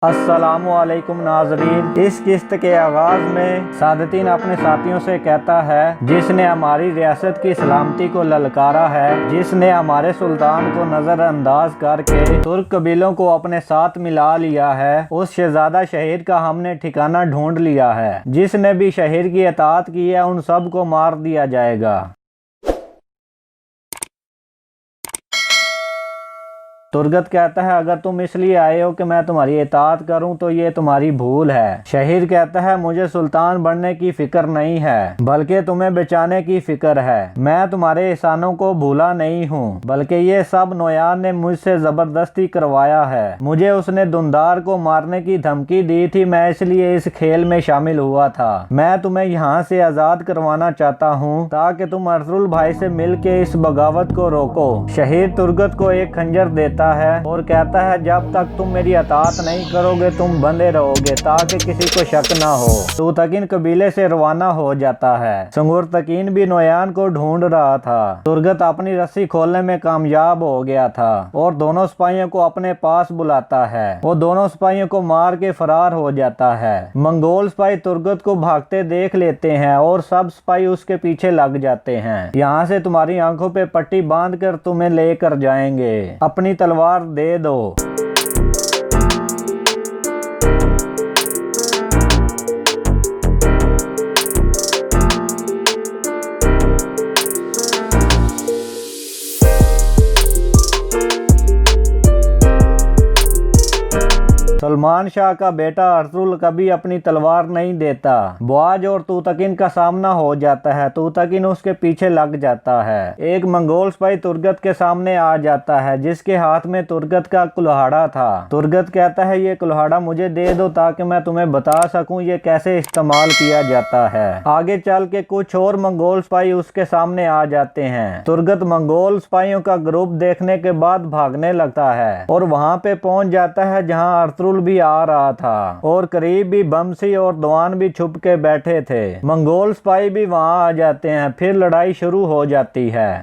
अस्सलामुअलैकुम नाजरीन। इस किस्त के आगाज में सादतीन अपने साथियों से कहता है, जिसने हमारी रियासत की सलामती को ललकारा है, जिसने हमारे सुल्तान को नजरअंदाज करके तुर्क कबीलों को अपने साथ मिला लिया है, उस शहजादा शहीद का हमने ठिकाना ढूंढ लिया है। जिसने भी शहीद की इताअत की है, उन सब को मार दिया जाएगा। तुर्गत कहता है, अगर तुम इसलिए आए हो कि मैं तुम्हारी इताअत करूं तो ये तुम्हारी भूल है। शहीद कहता है, मुझे सुल्तान बनने की फिक्र नहीं है, बल्कि तुम्हें बचाने की फिक्र है। मैं तुम्हारे एहसानों को भूला नहीं हूं, बल्कि ये सब नोयान ने मुझसे जबरदस्ती करवाया है। मुझे उसने दुंदार को मारने की धमकी दी थी, मैं इसलिए इस खेल में शामिल हुआ था। मैं तुम्हें यहाँ से आजाद करवाना चाहता हूँ ताकि तुम अर्तुल भाई से मिल के इस बगावत को रोको। शहीद तुर्गत को एक खंजर देता है और कहता है, जब तक तुम मेरी अतात नहीं करोगे तुम बंधे रहोगे, ताकि किसी को शक ना हो। तूतकीन कबीले से रवाना हो जाता है। संगुरतकीन भी नोयान को ढूंढ रहा था। तुर्गत अपनी रस्सी खोलने में कामयाब हो गया था और दोनों सिपाहियों को अपने पास बुलाता है। वो दोनों सिपाहियों को मार के फरार हो जाता है। मंगोल सिपाही तुर्गत को भागते देख लेते हैं और सब सिपाही उसके पीछे लग जाते हैं। यहाँ से तुम्हारी आंखों पे पट्टी बांध कर तुम्हें लेकर जाएंगे। अपनी तलवार दे दो। सलमान शाह का बेटा अर्तुल कभी अपनी तलवार नहीं देता। बुआज और तूतकीन का सामना हो जाता है। तूतकीन उसके पीछे लग जाता है। एक मंगोल सिपाही तुर्गत के सामने आ जाता है, जिसके हाथ में तुर्गत का कुल्हाड़ा था। तुर्गत कहता है, ये कुल्हाड़ा मुझे दे दो ताकि मैं तुम्हें बता सकूं ये कैसे इस्तेमाल किया जाता है। आगे चल के कुछ और मंगोल सिपाही उसके सामने आ जाते हैं। तुर्गत मंगोल सिपाहियों का ग्रुप देखने के बाद भागने लगता है और वहां पे पहुंच जाता है जहां अर्तुल भी आ रहा था और करीब भी बमसी और दवान भी छुप के बैठे थे। मंगोल सिपाही भी वहां आ जाते हैं। फिर लड़ाई शुरू हो जाती है।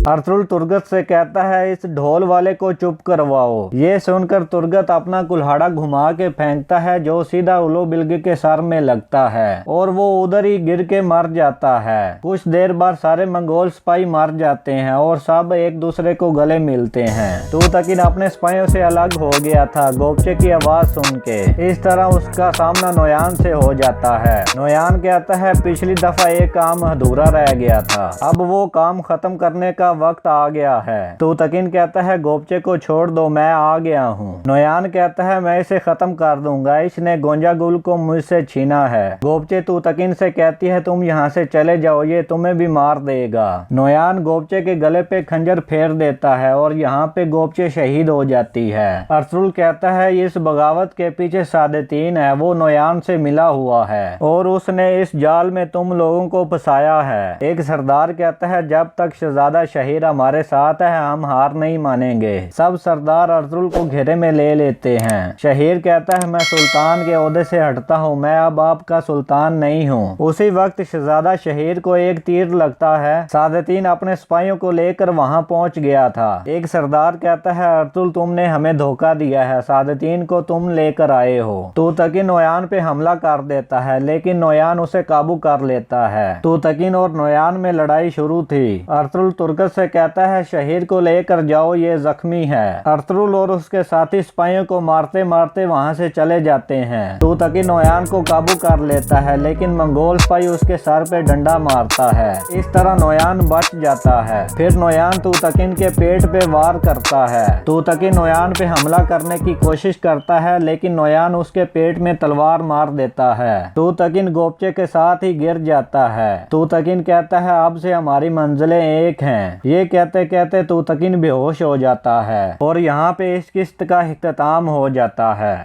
अर्तुल तुर्गत से कहता है, इस ढोल वाले को चुप करवाओ। ये सुनकर तुर्गत अपना कुल्हाड़ा घुमा के फेंकता है, जो सीधा उलो बिल्गे के सर में लगता है और वो उधर ही गिर के मर जाता है। कुछ देर बाद सारे मंगोल सिपाही मर जाते हैं और सब एक दूसरे को गले मिलते हैं। तूतकीन अपने सिपाहियों से अलग हो गया था गोपचे की आवाज सुन के। इस तरह उसका सामना नोयान से हो जाता है। नोयान कहता है, पिछली दफा एक काम अधूरा रह गया था, अब वो काम खत्म करने का वक्त आ गया है। तूतकीन कहता है, गोपचे को छोड़ दो, मैं आ गया हूँ। नोयान कहता है, मैं इसे खत्म कर दूंगा, इसने गोंजागुल को मुझसे छीना है। गोपचे तूतकीन से कहती है, तुम यहाँ से चले जाओ, ये तुम्हें भी मार देगा। नोयान गोपचे के गले पे खंजर फेर देता है और यहाँ पे गोपचे शहीद हो जाती है। अर्तुल कहता है, इस बगावत के पीछे सादतीन है, वो नोयान से मिला हुआ है और उसने इस जाल में तुम लोगों को फंसाया है। एक सरदार कहता है, जब तक शहजादा शहीद हमारे साथ है हम हार नहीं मानेंगे। सब सरदार अर्तुल को घेरे में ले लेते हैं। शहीर कहता है, मैं सुल्तान के ओहदे से हटता हूँ, मैं अब आपका सुल्तान नहीं हूँ। उसी वक्त शहजादा शहीर को एक तीर लगता है। सादतीन अपने सिपाहियों को लेकर वहाँ पहुँच गया था। एक सरदार कहता है, अर्तुल तुमने हमें धोखा दिया है, सादतीन को तुम लेकर आए हो। तूतकीन नोयान पे हमला कर देता है, लेकिन नोयान उसे काबू कर लेता है। तूतकीन और नोयान में लड़ाई शुरू थी। अर्तुल तुर्गत से कहता है शहीद को लेकर जाओ, ये जख्मी है। अर्तुगरुल और उसके साथी सिपाहियों को मारते मारते वहां से चले जाते हैं। तुतकिन नोयान को काबू कर लेता है, लेकिन मंगोल सिपाही उसके सर पे डंडा मारता है। इस तरह नोयान बच जाता है। फिर नोयान तुतकिन के पेट पे वार करता है। तुतकिन नोयान पे हमला करने की कोशिश करता है, लेकिन नोयान उसके पेट में तलवार मार देता है। तुतकिन गोपचे के साथ ही गिर जाता है। तुतकिन कहता है अब से हमारी मंजिलें एक हैं। ये कहते कहते तुतकिन बेहोश हो जाता है और यहाँ पे इस किस्त का इख्तिताम हो जाता है।